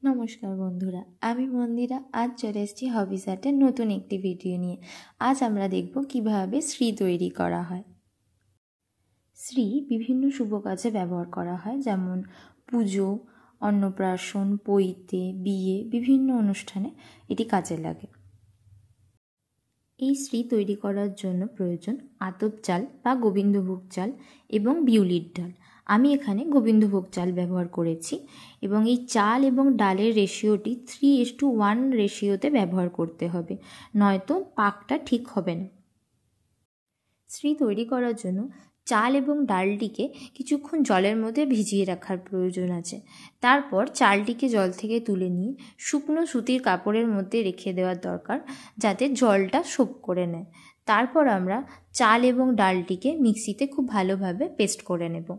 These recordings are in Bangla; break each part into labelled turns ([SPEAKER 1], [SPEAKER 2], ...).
[SPEAKER 1] নমস্কার বন্ধুরা, আমি মন্দিরা। আজ চলে এসেছি হবিস আর্টের নতুন একটি ভিডিও নিয়ে। আজ আমরা দেখব কিভাবে শ্রী তৈরি করা হয়। শ্রী বিভিন্ন শুভ কাজে ব্যবহার করা হয়, যেমন পুজো, অন্নপ্রাশন, পৈতে, বিয়ে, বিভিন্ন অনুষ্ঠানে এটি কাজে লাগে। এই শ্রী তৈরি করার জন্য প্রয়োজন আতপ চাল বা গোবিন্দভোগ চাল এবং বিউলির ডাল। আমি এখানে গোবিন্দভোগ চাল ব্যবহার করেছি এবং এই চাল এবং ডালের রেশিওটি 3:1 রেশিওতে ব্যবহার করতে হবে, নয়তো পাকটা ঠিক হবে না। শ্রী তৈরি করার জন্য চাল এবং ডালটিকে কিছুক্ষণ জলের মধ্যে ভিজিয়ে রাখার প্রয়োজন আছে। তারপর চালটিকে জল থেকে তুলে নিয়ে শুকনো সুতির কাপড়ের মধ্যে রেখে দেওয়ার দরকার, যাতে জলটা সোক করে নেয়। তারপর আমরা চাল এবং ডালটিকে মিক্সিতে খুব ভালোভাবে পেস্ট করে নেব।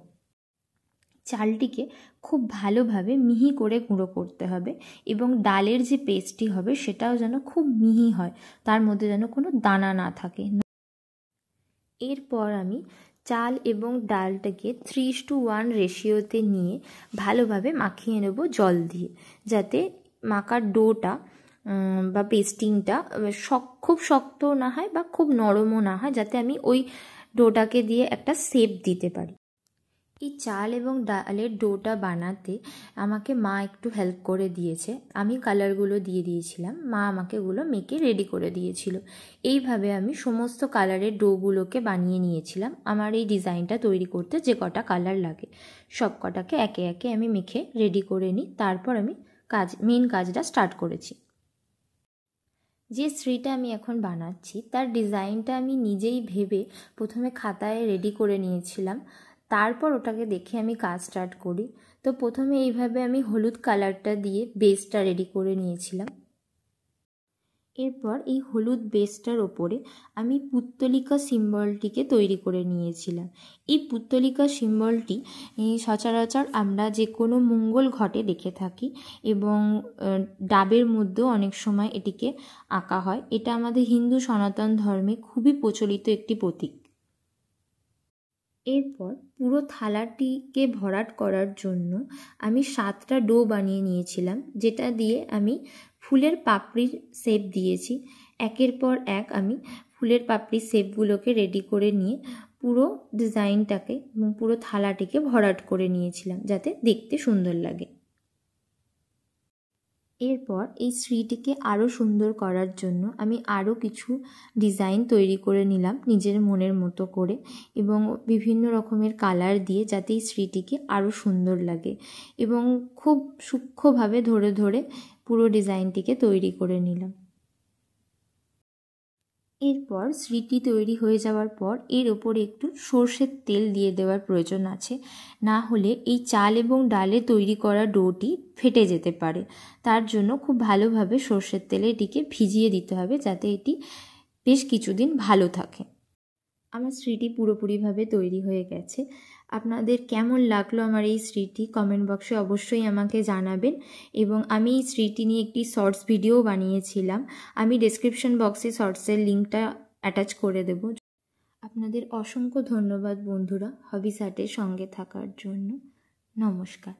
[SPEAKER 1] চালটিকে খুব ভালোভাবে মিহি করে গুঁড়ো করতে হবে এবং ডালের যে পেস্টটি হবে সেটাও যেন খুব মিহি হয়, তার মধ্যে যেন কোনো দানা না থাকে। এরপর আমি চাল এবং ডালটাকে 3:1 রেশিওতে নিয়ে ভালোভাবে মাখিয়ে নেব জল দিয়ে, যাতে মাখার ডোটা বা পেস্টিংটা খুব শক্ত না হয় বা খুব নরমও না হয়, যাতে আমি ওই ডোটাকে দিয়ে একটা শেপ দিতে পারি। এই চাল এবং ডালের ডোটা বানাতে আমাকে মা একটু হেল্প করে দিয়েছে। আমি কালারগুলো দিয়ে দিয়েছিলাম, মা আমাকে এগুলো মেখে রেডি করে দিয়েছিল। এইভাবে আমি সমস্ত কালারের ডোগুলোকে বানিয়ে নিয়েছিলাম। আমার এই ডিজাইনটা তৈরি করতে যে কটা কালার লাগে সব কটাকে একে একে আমি মেখে রেডি করে নিই। তারপর আমি মেন কাজটা স্টার্ট করেছি। যে শ্রীটা আমি এখন বানাচ্ছি তার ডিজাইনটা আমি নিজেই ভেবে প্রথমে খাতায় রেডি করে নিয়েছিলাম। তারপর ওটাকে দেখে আমি কাজ স্টার্ট করি। তো প্রথমে এইভাবে আমি হলুদ কালারটা দিয়ে বেসটা রেডি করে নিয়েছিলাম। এরপর এই হলুদ বেসটার ওপরে আমি পুত্তলিকা সিম্বলটিকে তৈরি করে নিয়েছিলাম। এই পুত্তলিকা সিম্বলটি সচরাচর আমরা যে কোনো মঙ্গল ঘটে দেখে থাকি এবং ডাবের মধ্যেও অনেক সময় এটিকে আঁকা হয়। এটা আমাদের হিন্দু সনাতন ধর্মে খুবই প্রচলিত একটি প্রতীক। এরপর পুরো থালাটিকে ভরাট করার জন্য আমি 7টা ডো বানিয়ে নিয়েছিলাম, যেটা দিয়ে আমি ফুলের পাপড়ির শেপ দিয়েছি। একের পর এক আমি ফুলের পাপড়ির শেপগুলোকে রেডি করে নিয়ে পুরো ডিজাইনটাকে এবং পুরো থালাটিকে ভরাট করে নিয়েছিলাম, যাতে দেখতে সুন্দর লাগে। এরপর এই শ্রীটিকে আরও সুন্দর করার জন্য আমি আরও কিছু ডিজাইন তৈরি করে নিলাম নিজের মনের মতো করে এবং বিভিন্ন রকমের কালার দিয়ে, যাতে এই শ্রীটিকে আরও সুন্দর লাগে এবং খুব সূক্ষ্মভাবে ধরে ধরে পুরো ডিজাইনটিকে তৈরি করে নিলাম। এরপর শ্রীটি তৈরি হয়ে যাওয়ার পর এর ওপরে একটু সর্ষের তেল দিয়ে দেওয়ার প্রয়োজন আছে, না হলে এই চাল এবং ডালে তৈরি করা ডোটি ফেটে যেতে পারে। তার জন্য খুব ভালোভাবে সর্ষের তেলে এটিকে ভিজিয়ে দিতে হবে, যাতে এটি বেশ কিছুদিন ভালো থাকে। আমার শ্রীটি পুরোপুরিভাবে তৈরি হয়ে গেছে। আপনাদের কেমন লাগলো আমার এই শ্রীটি কমেন্ট বক্সে অবশ্যই আমাকে জানাবেন এবং আমি এই শ্রীটি নিয়ে একটি শর্টস ভিডিও বানিয়েছিলাম। আমি ডেসক্রিপশন বক্সে শর্টসের লিঙ্কটা অ্যাটাচ করে দেব। আপনাদের অসংখ্য ধন্যবাদ বন্ধুরা হবিস আর্টের সঙ্গে থাকার জন্য। নমস্কার।